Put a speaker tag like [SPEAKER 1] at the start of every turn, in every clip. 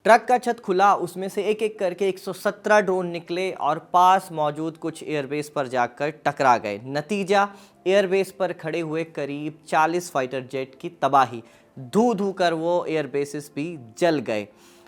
[SPEAKER 1] Truck का छत खुला, उसमें से एक एक करके 117 ड्रोन निकले और पास मौजूद कुछ एयरबेस पर जाकर टकरा गए। नतीजा, एयरबेस पर खड़े हुए करीब 40 फाइटर जेट की तबाही। धू धू कर वो एयरबेसेस भी जल गए।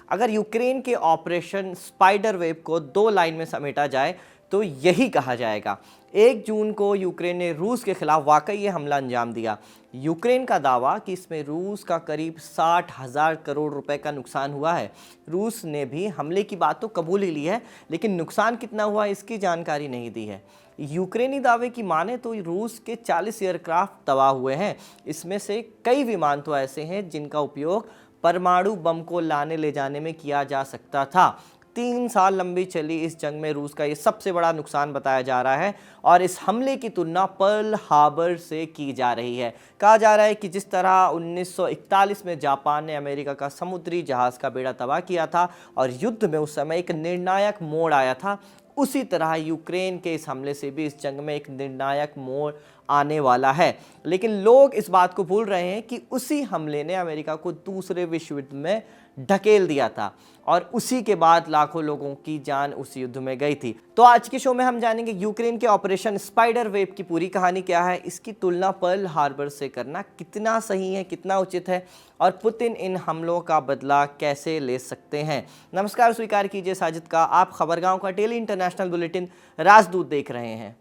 [SPEAKER 1] अगर यूक्रेन के ऑपरेशन स्पाइडर वेव को दो लाइन में समेटा जाए तो यही कहा जाएगा। 1 जून को यूक्रेन ने रूस के खिलाफ वाकई ये हमला अंजाम दिया। यूक्रेन का दावा कि इसमें रूस का करीब 60,000 करोड़ रुपए का नुकसान हुआ है। रूस ने भी हमले की बात तो कबूल ही ली है, लेकिन नुकसान कितना हुआ इसकी जानकारी नहीं दी है। यूक्रेनी दावे की माने तो रूस के 40 एयरक्राफ्ट तबाह हुए हैं। इसमें से कई विमान तो ऐसे हैं जिनका उपयोग परमाणु बम को लाने ले जाने में किया जा सकता था। 3 साल लंबी चली इस जंग में रूस का ये सबसे बड़ा नुकसान बताया जा रहा है और इस हमले की तुलना पर्ल हार्बर से की जा रही है। कहा जा रहा है कि जिस तरह 1941 में जापान ने अमेरिका का समुद्री जहाज का बेड़ा तबाह किया था और युद्ध में उस समय एक निर्णायक मोड़ आया था, उसी तरह यूक्रेन के इस हमले से भी इस जंग में एक निर्णायक मोड़ आने वाला है। लेकिन लोग इस बात को भूल रहे हैं कि उसी हमले ने अमेरिका को दूसरे विश्व युद्ध में ढकेल दिया था और उसी के बाद लाखों लोगों की जान उस युद्ध में गई थी। तो आज के शो में हम जानेंगे यूक्रेन के ऑपरेशन स्पाइडर वेव की पूरी कहानी क्या है, इसकी तुलना पर्ल हार्बर से करना कितना सही है, कितना उचित है और पुतिन इन हमलों का बदला कैसे ले सकते हैं। नमस्कार, स्वीकार कीजिए साजिद का। आप खबरगांव का डेली इंटरनेशनल बुलेटिन राजदूत देख रहे हैं।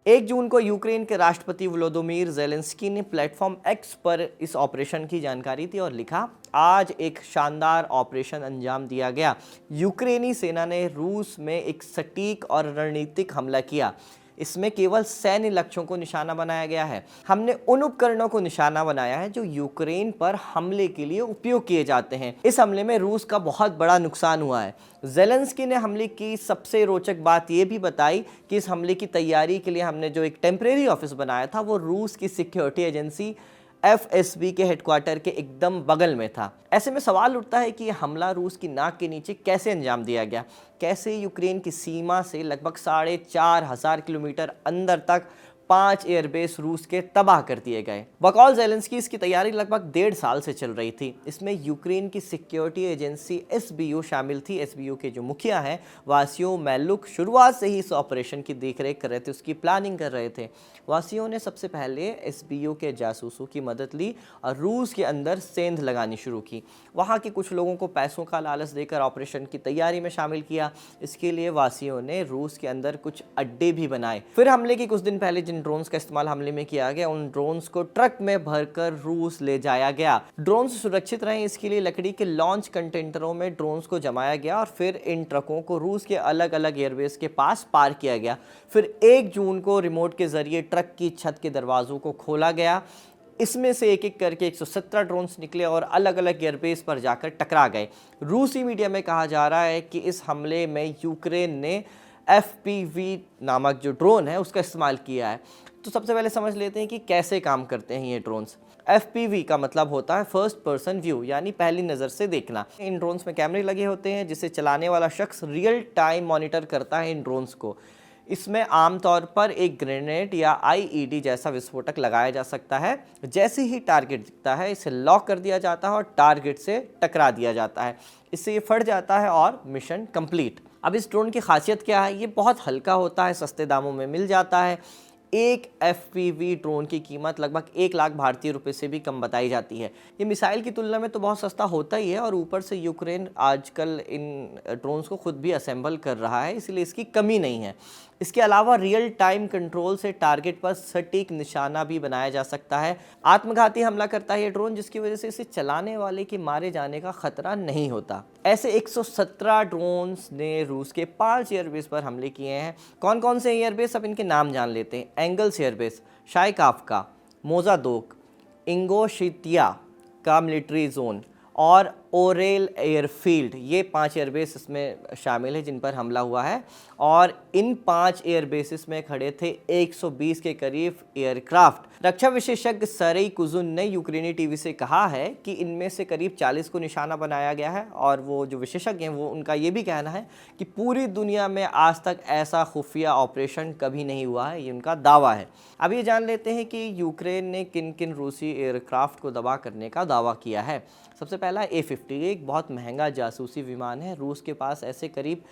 [SPEAKER 1] 1 जून को यूक्रेन के राष्ट्रपति व्लोदिमीर ज़ेलेंस्की ने प्लेटफॉर्म एक्स पर इस ऑपरेशन की जानकारी दी और लिखा, आज एक शानदार ऑपरेशन अंजाम दिया गया। यूक्रेनी सेना ने रूस में एक सटीक और रणनीतिक हमला किया। इसमें केवल सैन्य लक्ष्यों को निशाना बनाया गया है। हमने उन उपकरणों को निशाना बनाया है जो यूक्रेन पर हमले के लिए उपयोग किए जाते हैं। इस हमले में रूस का बहुत बड़ा नुकसान हुआ है। ज़ेलेंस्की ने हमले की सबसे रोचक बात यह भी बताई कि इस हमले की तैयारी के लिए हमने जो एक टेम्परेरी ऑफिस बनाया था वो रूस की सिक्योरिटी एजेंसी FSB के हेडक्वार्टर के एकदम बगल में था। ऐसे में सवाल उठता है कि यह हमला रूस की नाक के नीचे कैसे अंजाम दिया गया। कैसे यूक्रेन की सीमा से लगभग 4,500 किलोमीटर अंदर तक 5 एयरबेस रूस के तबाह कर दिए गए। बकौल ज़ेलेंस्की इसकी तैयारी लगभग 1.5 साल से चल रही थी। इसमें यूक्रेन की सिक्योरिटी एजेंसी SBU शामिल थी। SBU के जो मुखिया हैं वासियो मैलुक शुरुआत से ही इस ऑपरेशन की देखरेख कर रहे थे, उसकी प्लानिंग कर रहे थे। वासियों ने सबसे पहले SBU के जासूसों की मदद ली और रूस के अंदर सेंध लगानी शुरू की। वहाँ के कुछ लोगों को पैसों का लालच देकर ऑपरेशन की तैयारी में शामिल किया। इसके लिए वासियों ने रूस के अंदर कुछ अड्डे भी बनाए। फिर हमले के कुछ दिन पहले जिन ड्रोन्स का इस्तेमाल हमले में किया गया, उन ड्रोन्स को ट्रक में भरकर रूस ले जाया गया। ड्रोन्स सुरक्षित रहें इसके लिए लकड़ी के लॉन्च कंटेनरों में ड्रोन्स को जमाया गया और फिर इन ट्रकों को रूस के अलग अलग एयरबेस के पास पार किया गया। फिर 1 जून को रिमोट के जरिए ट्रक की छत के दरवाजों को खोला गया। इसमें से एक एक करके 117 ड्रोन्स निकले और अलग अलग एयरबेस पर जाकर टकरा गए। रूसी मीडिया में कहा जा रहा है कि इस हमले में यूक्रेन ने FPV नामक जो ड्रोन है उसका इस्तेमाल किया है। तो सबसे पहले समझ लेते हैं कि कैसे काम करते हैं ये ड्रोन्स। FPV का मतलब होता है फर्स्ट पर्सन व्यू, यानी पहली नज़र से देखना। इन ड्रोन्स में कैमरे लगे होते हैं जिसे चलाने वाला शख्स रियल टाइम मॉनिटर करता है इन ड्रोन्स को। इसमें आमतौर पर एक ग्रेनेड या IED जैसा विस्फोटक लगाया जा सकता है। जैसे ही टारगेट दिखता है इसे लॉक कर दिया जाता है और टारगेट से टकरा दिया जाता है। इससे ये फट जाता है और मिशन कंप्लीट। अब इस ड्रोन की खासियत क्या है? ये बहुत हल्का होता है, सस्ते दामों में मिल जाता है। एक FPV ड्रोन की कीमत लगभग 1 लाख भारतीय रुपए से भी कम बताई जाती है। ये मिसाइल की तुलना में तो बहुत सस्ता होता ही है और ऊपर से यूक्रेन आजकल इन ड्रोन्स को खुद भी असेंबल कर रहा है, इसलिए इसकी कमी नहीं है। इसके अलावा रियल टाइम कंट्रोल से टारगेट पर सटीक निशाना भी बनाया जा सकता है। आत्मघाती हमला करता है ये ड्रोन, जिसकी वजह से इसे चलाने वाले के मारे जाने का खतरा नहीं होता। ऐसे 117 ड्रोन्स ने रूस के 5 एयरबेस पर हमले किए हैं। कौन कौन से एयरबेस, अब इनके नाम जान लेते हैं। एंगल्स एयरबेस, शाइकाफ्का, मोजादोक, इंगोशितिया का मिलिट्री जोन और ओरेल एयरफील्ड, ये 5 एयरबेस इसमें शामिल है जिन पर हमला हुआ है। और इन 5 एयरबेसिस में खड़े थे 120 के करीब एयरक्राफ्ट। रक्षा विशेषज्ञ सरेई कुजुन ने यूक्रेनी टीवी से कहा है कि इनमें से करीब 40 को निशाना बनाया गया है। और वो जो विशेषज्ञ हैं वो उनका ये भी कहना है कि पूरी दुनिया में आज तक ऐसा खुफिया ऑपरेशन कभी नहीं हुआ है, ये उनका दावा है। अब ये जान लेते हैं कि यूक्रेन ने किन किन रूसी एयरक्राफ्ट को तबाह करने का दावा किया है। सबसे पहला A-50, ये एक बहुत महंगा जासूसी विमान है। रूस के पास ऐसे करीब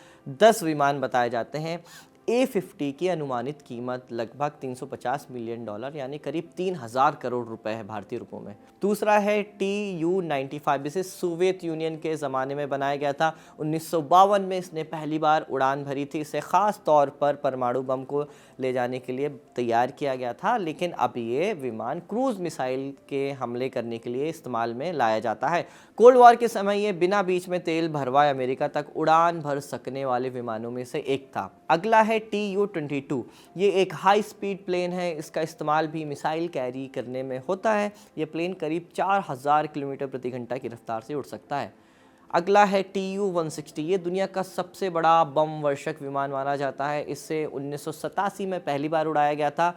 [SPEAKER 1] 10 विमान बताए जाते हैं। A-50 की अनुमानित कीमत लगभग $350 मिलियन यानी करीब 3000 करोड़ रुपए है भारतीय रुपयों में। दूसरा है Tu-95, इसे सोवियत यूनियन के ज़माने में बनाया गया था। 1952 में इसने पहली बार उड़ान भरी थी। इसे ख़ास तौर पर परमाणु बम को ले जाने के लिए तैयार किया गया था, लेकिन अब ये विमान क्रूज़ मिसाइल के हमले करने के लिए इस्तेमाल में लाया जाता है। कोल्ड वॉर के समय ये बिना बीच में तेल भरवाए अमेरिका तक उड़ान भर सकने वाले विमानों में से एक था। अगला है Tu-22, ये एक हाई स्पीड प्लेन है। इसका इस्तेमाल भी मिसाइल कैरी करने में होता है। ये प्लेन करीब 4000 किलोमीटर प्रति घंटा की रफ्तार से उड़ सकता है। अगला है Tu-160, ये दुनिया का सबसे बड़ा बम वर्षक विमान माना जाता है। इससे 1987 में पहली बार उड़ाया गया था।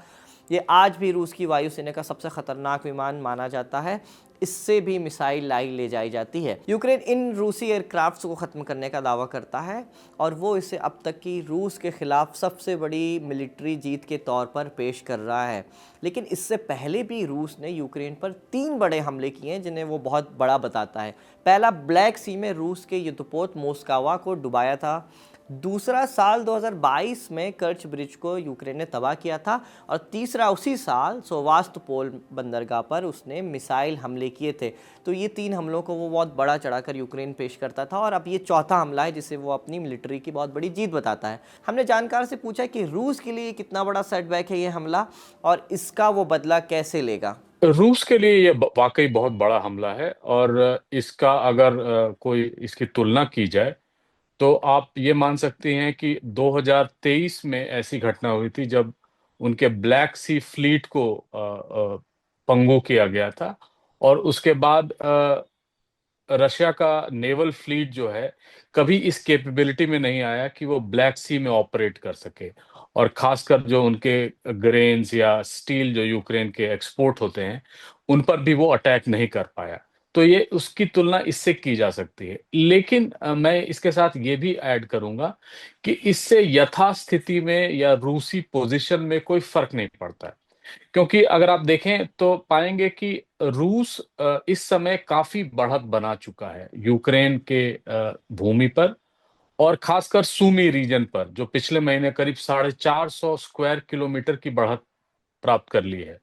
[SPEAKER 1] ये आज भी रूस की वायुसेना का सबसे खतरनाक विमान माना जाता है। इससे भी मिसाइल ले जाई जाती है। यूक्रेन इन रूसी एयरक्राफ्ट्स को ख़त्म करने का दावा करता है और वो इसे अब तक की रूस के ख़िलाफ़ सबसे बड़ी मिलिट्री जीत के तौर पर पेश कर रहा है। लेकिन इससे पहले भी रूस ने यूक्रेन पर 3 बड़े हमले किए हैं जिन्हें वो बहुत बड़ा बताता है। पहला, ब्लैक सी में रूस के युद्धपोत मोस्कवा को डुबाया था। दूसरा, साल 2022 में कर्च ब्रिज को यूक्रेन ने तबाह किया था। और तीसरा, उसी साल सेवास्तोपोल बंदरगाह पर उसने मिसाइल हमले किए थे। तो ये 3 हमलों को वो बहुत बड़ा चढ़ाकर यूक्रेन पेश करता था और अब ये चौथा हमला है जिसे वो अपनी मिलिट्री की बहुत बड़ी जीत बताता है। हमने जानकार से पूछा कि रूस के लिए कितना बड़ा सेटबैक है ये हमला और इसका वो बदला कैसे लेगा।
[SPEAKER 2] रूस के लिए ये वाकई बहुत बड़ा हमला है और इसका अगर कोई इसकी तुलना की जाए तो आप ये मान सकते हैं कि 2023 में ऐसी घटना हुई थी जब उनके ब्लैक सी फ्लीट को पंगु किया गया था। और उसके बाद रशिया का नेवल फ्लीट जो है कभी इस कैपेबिलिटी में नहीं आया कि वो ब्लैक सी में ऑपरेट कर सके। और खासकर जो उनके ग्रेन्स या स्टील जो यूक्रेन के एक्सपोर्ट होते हैं उन पर भी वो अटैक नहीं कर पाया। तो ये उसकी तुलना इससे की जा सकती है। लेकिन मैं इसके साथ ये भी ऐड करूंगा कि इससे यथास्थिति में या रूसी पोजीशन में कोई फर्क नहीं पड़ता है। क्योंकि अगर आप देखें तो पाएंगे कि रूस इस समय काफी बढ़त बना चुका है यूक्रेन के भूमि पर और खासकर सूमी रीजन पर, जो पिछले महीने करीब 450 स्क्वायर किलोमीटर की बढ़त प्राप्त कर ली है।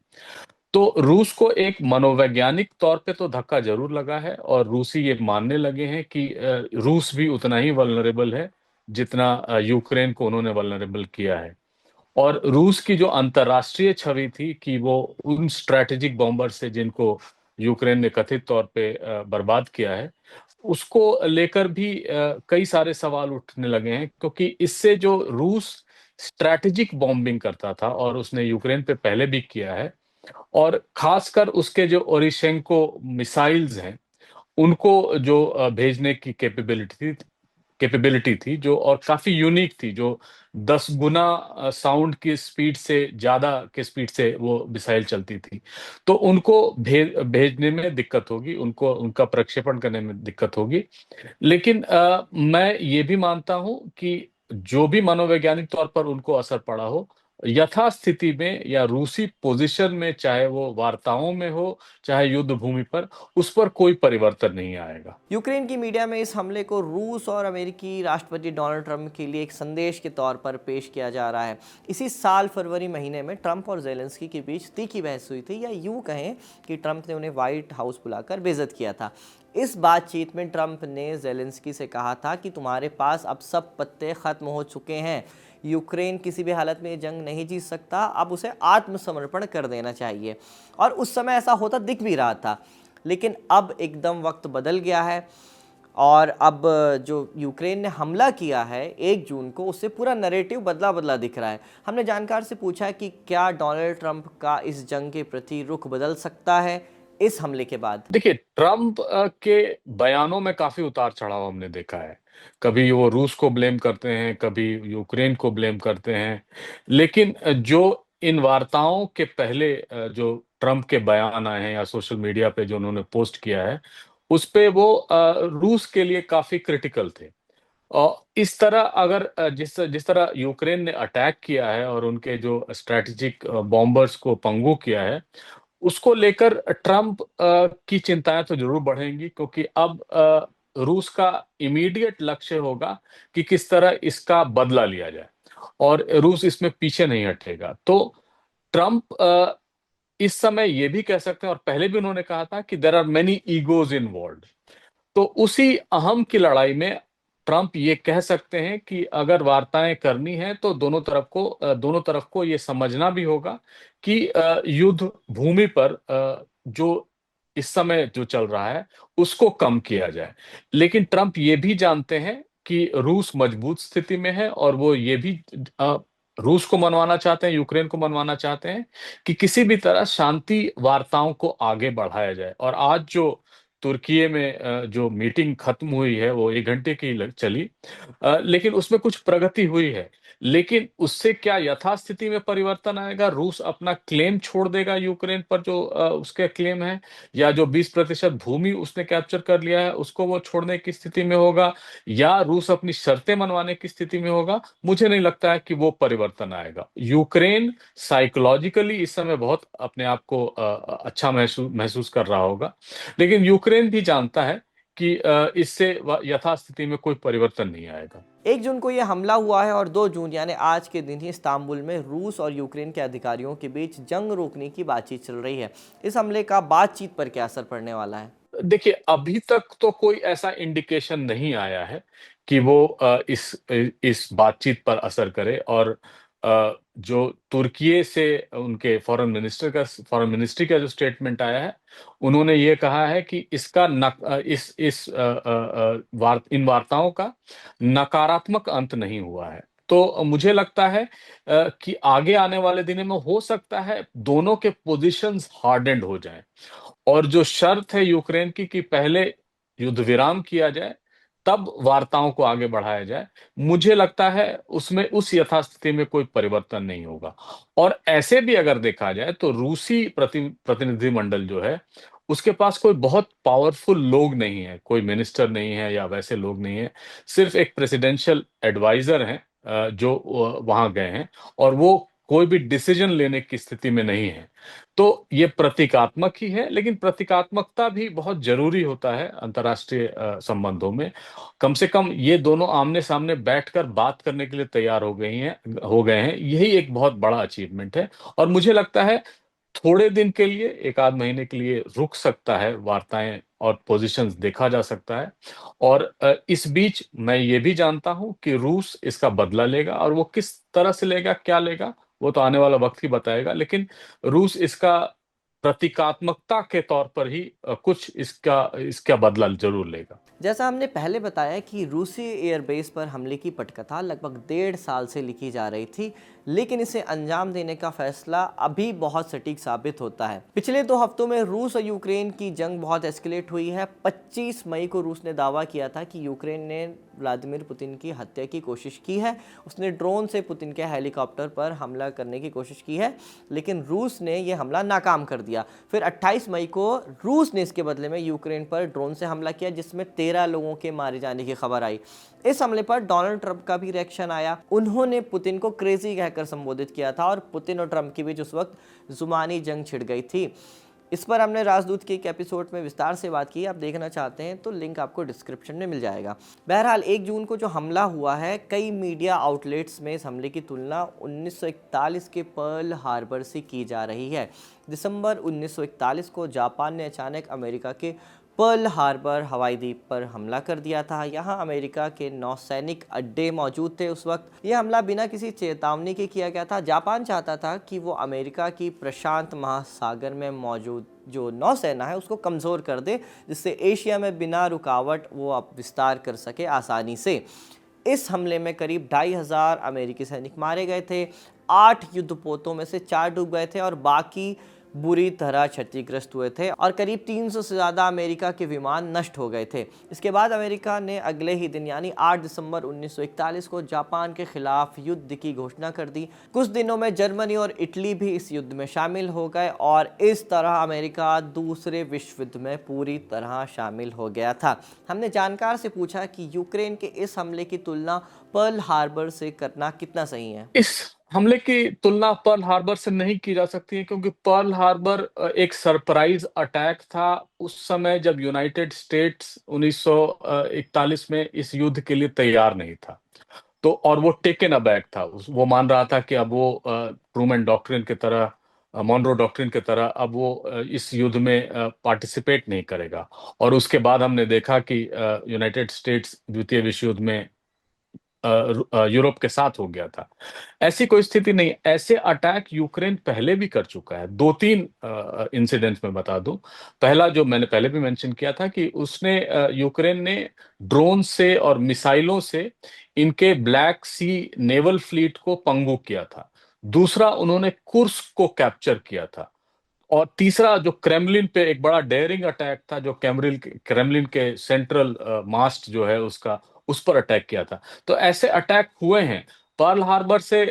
[SPEAKER 2] तो रूस को एक मनोवैज्ञानिक तौर पे तो धक्का जरूर लगा है और रूसी ये मानने लगे हैं कि रूस भी उतना ही वल्नरेबल है जितना यूक्रेन को उन्होंने वल्नरेबल किया है। और रूस की जो अंतर्राष्ट्रीय छवि थी कि वो उन स्ट्रैटेजिक बॉम्बर से जिनको यूक्रेन ने कथित तौर पे बर्बाद किया है, उसको लेकर भी कई सारे सवाल उठने लगे हैं। क्योंकि इससे जो रूस स्ट्रैटेजिक बॉम्बिंग करता था और उसने यूक्रेन पे पहले भी किया है, और खासकर उसके जो ओरिशेंको मिसाइल्स हैं उनको जो भेजने की कैपेबिलिटी थी जो और काफी यूनिक थी, जो 10 गुना साउंड की स्पीड से ज्यादा के स्पीड से वो मिसाइल चलती थी। तो उनको भेजने में दिक्कत होगी, उनको उनका प्रक्षेपण करने में दिक्कत होगी। लेकिन मैं ये भी मानता हूं कि जो भी मनोवैज्ञानिक तौर पर उनको असर पड़ा हो, यथास्थिति में या रूसी पोजीशन में, चाहे वो वार्ताओं में हो चाहे युद्ध भूमि पर, उस पर कोई परिवर्तन नहीं आएगा।
[SPEAKER 1] यूक्रेन की मीडिया में इस हमले को रूस और अमेरिकी राष्ट्रपति डोनाल्ड ट्रंप के लिए एक संदेश के तौर पर पेश किया जा रहा है। इसी साल फरवरी महीने में ट्रंप और जेलेंस्की के बीच तीखी बहस हुई थी, या यूं कहें कि ट्रंप ने उन्हें व्हाइट हाउस बुलाकर बेइज्जत किया था। इस बातचीत में ट्रंप ने जेलेंस्की से कहा था कि तुम्हारे पास अब सब पत्ते खत्म हो चुके हैं, यूक्रेन किसी भी हालत में ये जंग नहीं जीत सकता, अब उसे आत्मसमर्पण कर देना चाहिए। और उस समय ऐसा होता दिख भी रहा था। लेकिन अब एकदम वक्त बदल गया है और अब जो यूक्रेन ने हमला किया है 1 जून को, उससे पूरा नैरेटिव बदला बदला दिख रहा है। हमने जानकार से पूछा कि क्या डोनाल्ड ट्रंप का इस जंग के प्रति रुख बदल सकता है। इस हमले के बाद?
[SPEAKER 2] देखिए, ट्रम्प के बयानों में काफ़ी उतार-चढ़ाव हमने देखा है। कभी वो रूस को ब्लेम करते हैं, कभी यूक्रेन को ब्लेम करते हैं। लेकिन जो इन वार्ताओं के पहले जो ट्रम्प के बयान आए हैं या सोशल मीडिया पे जो उन्होंने पोस्ट किया है, उसपे वो रूस के लिए काफ़ी क्रिटिकल थे। इस तरह अगर जिस जिस तरह यूक्रेन ने अटैक किया है और उनके जो स्ट्रैटेजिक बॉम्बर्स को पंगु किया है, उसको लेकर ट्रम्प की चिंताएँ तो ज़रूर बढ़ेंगी क्योंकि अब रूस का इमीडिएट लक्ष्य होगा कि किस तरह इसका बदला लिया जाए और रूस इसमें पीछे नहीं हटेगा। तो ट्रम्प इस समय ये भी कह सकते हैं और पहले भी उन्होंने कहा था कि there are many egos involved. तो उसी अहम की लड़ाई में ट्रम्प ये कह सकते हैं कि अगर वार्ताएँ करनी हैं तो दोनों तरफ को ये समझना भी होगा कि युद्ध भूमि पर जो इस समय जो चल रहा है, उसको कम किया जाए। लेकिन ट्रम्प ये भी जानते हैं कि रूस मजबूत स्थिति में है और वो ये भी अ, रूस को मनवाना चाहते हैं, यूक्रेन को मनवाना चाहते हैं कि किसी भी तरह शांति वार्ताओं को आगे बढ़ाया जाए। और आज जो तुर्की में जो मीटिंग खत्म हुई है वो 1 घंटे की चली लेकिन उसमें कुछ प्रगति हुई है। लेकिन उससे क्या यथास्थिति में परिवर्तन आएगा? रूस अपना क्लेम छोड़ देगा यूक्रेन पर जो उसके क्लेम है या जो 20% भूमि उसने कैप्चर कर लिया है उसको वो छोड़ने की स्थिति में होगा या रूस अपनी शर्तें मनवाने की स्थिति में होगा? मुझे नहीं लगता है कि वो परिवर्तन आएगा। यूक्रेन साइकोलॉजिकली इस समय बहुत अपने आप को अच्छा महसूस कर रहा होगा। लेकिन यूक्रेन भी जानता है कि इससे यथास्थिति में कोई परिवर्तन नहीं आएगा।
[SPEAKER 1] 1 जून को यह हमला हुआ है और 2 जून यानी आज के दिन ही इस्तांबुल में रूस और यूक्रेन के अधिकारियों के बीच जंग रोकने की बातचीत चल रही है। इस हमले का बातचीत पर क्या असर पड़ने वाला है?
[SPEAKER 2] देखिए, अभी तक तो कोई ऐसा इंडिकेशन नहीं आया है कि वो इस बातचीत पर असर करे और जो तुर्की से उनके फॉरेन मिनिस्ट्री का जो स्टेटमेंट आया है, उन्होंने ये कहा है कि इसका नक अ, इस इन वार्ताओं का नकारात्मक अंत नहीं हुआ है। तो मुझे लगता है कि आगे आने वाले दिनों में हो सकता है दोनों के पोज़ीशंस हार्डेंड हो जाएँ। और जो शर्त है यूक्रेन की कि पहले युद्ध विराम किया जाए, तब वार्ताओं को आगे बढ़ाया जाए, मुझे लगता है उसमें उस यथास्थिति में कोई परिवर्तन नहीं होगा। और ऐसे भी अगर देखा जाए तो रूसी प्रतिनिधिमंडल जो है, उसके पास कोई बहुत पावरफुल लोग नहीं है, कोई मिनिस्टर नहीं है या वैसे लोग नहीं हैं। सिर्फ़ एक प्रेसिडेंशियल एडवाइज़र हैं जो वहाँ गए हैं और वो कोई भी डिसीज़न लेने की स्थिति में नहीं है। तो ये प्रतीकात्मक ही है, लेकिन प्रतीकात्मकता भी बहुत ज़रूरी होता है अंतर्राष्ट्रीय संबंधों में। कम से कम ये दोनों आमने-सामने बैठकर बात करने के लिए तैयार हो गए हैं, यही एक बहुत बड़ा अचीवमेंट है और मुझे लगता है थोड़े दिन के लिए, 1 आध महीने के लिए रुक सकता है वार्ताएँ और पोज़ीशंस देखा जा सकता है और इस बीच मैं ये भी जानता हूँ कि रूस इसका बदला लेगा और वो किस तरह से लेगा, क्या लेगा, वो तो आने वाला वक़्त ही बताएगा। लेकिन रूस इसका प्रतीकात्मकता के तौर पर ही कुछ इसका इसका बदला ज़रूर लेगा।
[SPEAKER 1] जैसा हमने पहले बताया कि रूसी एयरबेस पर हमले की पटकथा लगभग 1.5 साल से लिखी जा रही थी, लेकिन इसे अंजाम देने का फैसला अभी बहुत सटीक साबित होता है। पिछले 2 हफ्तों में रूस और यूक्रेन की जंग बहुत एस्केलेट हुई है। 25 मई को रूस ने दावा किया था कि यूक्रेन ने व्लादिमीर पुतिन की हत्या की कोशिश की है। उसने ड्रोन से पुतिन के हेलीकॉप्टर पर हमला करने की कोशिश की है, लेकिन रूस ने यह हमला नाकाम कर दिया। फिर 28 मई को रूस ने इसके बदले में यूक्रेन पर ड्रोन से हमला किया, जिसमें 13 लोगों के मारे जाने की खबर आई। इस हमले पर डोनाल्ड ट्रंप का भी रिएक्शन आया। उन्होंने पुतिन को क्रेजी कहकर संबोधित किया था और पुतिन और ट्रंप के बीच उस वक्त जुबानी जंग छिड़ गई थी। इस पर हमने राजदूत के एक एपिसोड में विस्तार से बात की। आप देखना चाहते हैं तो लिंक आपको डिस्क्रिप्शन में मिल जाएगा। बहरहाल 1 जून को जो हमला हुआ है, कई मीडिया आउटलेट्स में इस हमले की तुलना 1941 के पर्ल हार्बर से की जा रही है। दिसंबर 1941 को जापान ने अचानक अमेरिका के पर्ल हार्बर हवाई द्वीप पर हमला कर दिया था। यहाँ अमेरिका के नौसैनिक अड्डे मौजूद थे उस वक्त। यह हमला बिना किसी चेतावनी के किया गया था। जापान चाहता था कि वो अमेरिका की प्रशांत महासागर में मौजूद जो नौसेना है उसको कमज़ोर कर दे, जिससे एशिया में बिना रुकावट वो अब विस्तार कर सके आसानी से। इस हमले में करीब 2500 अमेरिकी सैनिक मारे गए थे। 8 युद्धपोतों में से 4 डूब गए थे और बाकी बुरी तरह क्षतिग्रस्त हुए थे और करीब 300 से ज़्यादा अमेरिका के विमान नष्ट हो गए थे। इसके बाद अमेरिका ने अगले ही दिन यानी 8 दिसंबर 1941 को जापान के खिलाफ युद्ध की घोषणा कर दी। कुछ दिनों में जर्मनी और इटली भी इस युद्ध में शामिल हो गए और इस तरह अमेरिका दूसरे विश्व युद्ध में पूरी तरह शामिल हो गया था। हमने जानकार से पूछा कि यूक्रेन के इस हमले की तुलना पर्ल हार्बर से करना कितना सही है।
[SPEAKER 2] इस हमले की तुलना पर्ल हार्बर से नहीं की जा सकती है, क्योंकि पर्ल हार्बर एक सरप्राइज अटैक था उस समय जब यूनाइटेड स्टेट्स 1941 में इस युद्ध के लिए तैयार नहीं था। तो और वो टेकन अबैक था, वो मान रहा था कि अब वो ट्रूमैन डॉक्ट्रिन की तरह, मॉनरो डॉक्ट्रिन की तरह अब वो इस युद्ध में पार्टिसिपेट नहीं करेगा। और उसके बाद हमने देखा कि यूनाइटेड स्टेट्स द्वितीय विश्व युद्ध में यूरोप के साथ हो गया था। ऐसी कोई स्थिति नहीं, ऐसे अटैक यूक्रेन पहले भी कर चुका है। 2-3 इंसिडेंट्स में बता दूं। पहला जो मैंने पहले भी मेंशन किया था कि उसने यूक्रेन ने ड्रोन से और मिसाइलों से इनके ब्लैक सी नेवल फ्लीट को पंगु किया था। दूसरा, उन्होंने कुर्स्क को कैप्चर किया था। और तीसरा, जो क्रेमलिन पे एक बड़ा डेयरिंग अटैक था, जो क्रेमलिन के सेंट्रल मास्ट जो है उसका, उस पर अटैक किया था। तो ऐसे अटैक हुए हैं। पर्ल हार्बर से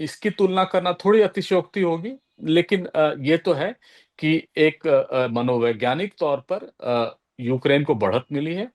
[SPEAKER 2] इसकी तुलना करना थोड़ी अतिशयोक्ति होगी, लेकिन ये तो है कि एक मनोवैज्ञानिक तौर पर यूक्रेन को बढ़त मिली है,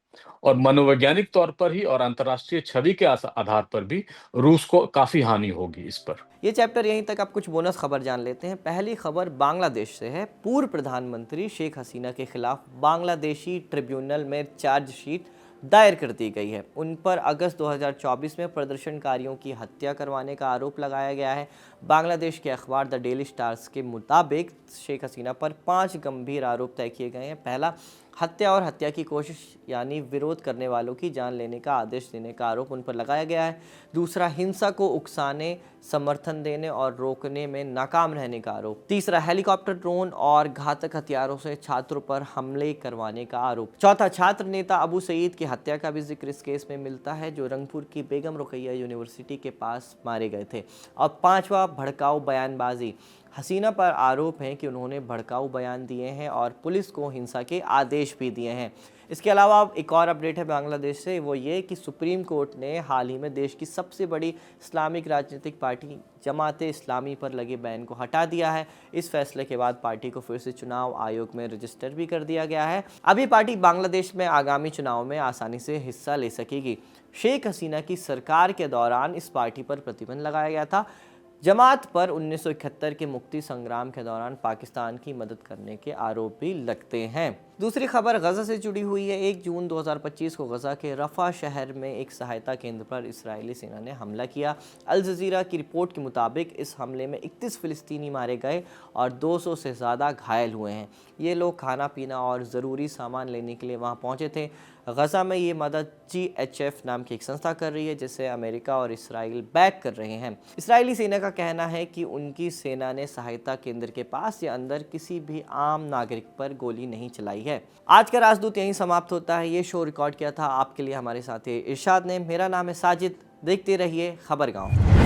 [SPEAKER 2] और मनोवैज्ञानिक तौर पर ही और अंतर्राष्ट्रीय छवि के आधार पर भी रूस को काफी हानि होगी इस पर।
[SPEAKER 1] ये चैप्टर यहीं तक। आप कुछ बोनस खबर जान लेते हैं। पहली खबर बांग्लादेश से है। पूर्व प्रधानमंत्री शेख हसीना के खिलाफ बांग्लादेशी ट्रिब्यूनल में चार्जशीट दायर कर दी गई है। उन पर अगस्त 2024 में प्रदर्शनकारियों की हत्या करवाने का आरोप लगाया गया है। बांग्लादेश के अखबार द डेली स्टार्स के मुताबिक शेख हसीना पर 5 गंभीर आरोप तय किए गए हैं। पहला, हत्या और हत्या की कोशिश यानी विरोध करने वालों की जान लेने का आदेश देने का आरोप उन पर लगाया गया है। दूसरा, हिंसा को उकसाने, समर्थन देने और रोकने में नाकाम रहने का आरोप। तीसरा, हेलीकॉप्टर, ड्रोन और घातक हथियारों से छात्रों पर हमले करवाने का आरोप। चौथा, छात्र नेता अबू सईद की हत्या का भी जिक्र इस केस में मिलता है, जो रंगपुर की बेगम रुकैया यूनिवर्सिटी के पास मारे गए थे। और पांचवा, भड़काऊ बयानबाजी। हसीना पर आरोप है कि उन्होंने भड़काऊ बयान दिए हैं और पुलिस को हिंसा के आदेश भी दिए हैं। इसके अलावा एक और अपडेट है बांग्लादेश से, वो ये कि सुप्रीम कोर्ट ने हाल ही में देश की सबसे बड़ी इस्लामिक राजनीतिक पार्टी जमाते इस्लामी पर लगे बैन को हटा दिया है। इस फैसले के बाद पार्टी को फिर से चुनाव आयोग में रजिस्टर भी कर दिया गया है। अभी पार्टी बांग्लादेश में आगामी चुनाव में आसानी से हिस्सा ले सकेगी। शेख हसीना की सरकार के दौरान इस पार्टी पर प्रतिबंध लगाया गया था। जमात पर 1971 के मुक्ति संग्राम के दौरान पाकिस्तान की मदद करने के आरोप भी लगते हैं। दूसरी खबर गजा से जुड़ी हुई है। 1 जून 2025 को गजा के रफा शहर में एक सहायता केंद्र पर इस्राएली सेना ने हमला किया। अल जजीरा की रिपोर्ट के मुताबिक इस हमले में 31 फिलिस्तीनी मारे गए और 200 से ज़्यादा घायल हुए हैं। ये लोग खाना पीना और ज़रूरी सामान लेने के लिए वहाँ पहुँचे थे। गजा में ये मदद GHF नाम की एक संस्था कर रही है, जिसे अमेरिका और इसराइल बैक कर रहे हैं। इसराइली सेना का कहना है कि उनकी सेना ने सहायता केंद्र के पास या अंदर किसी भी आम नागरिक पर गोली नहीं चलाई है। आज का राजदूत यहीं समाप्त होता है। ये शो रिकॉर्ड किया था आपके लिए हमारे साथी इरशाद ने। मेरा नाम है साजिद। देखते रहिए खबरगांव।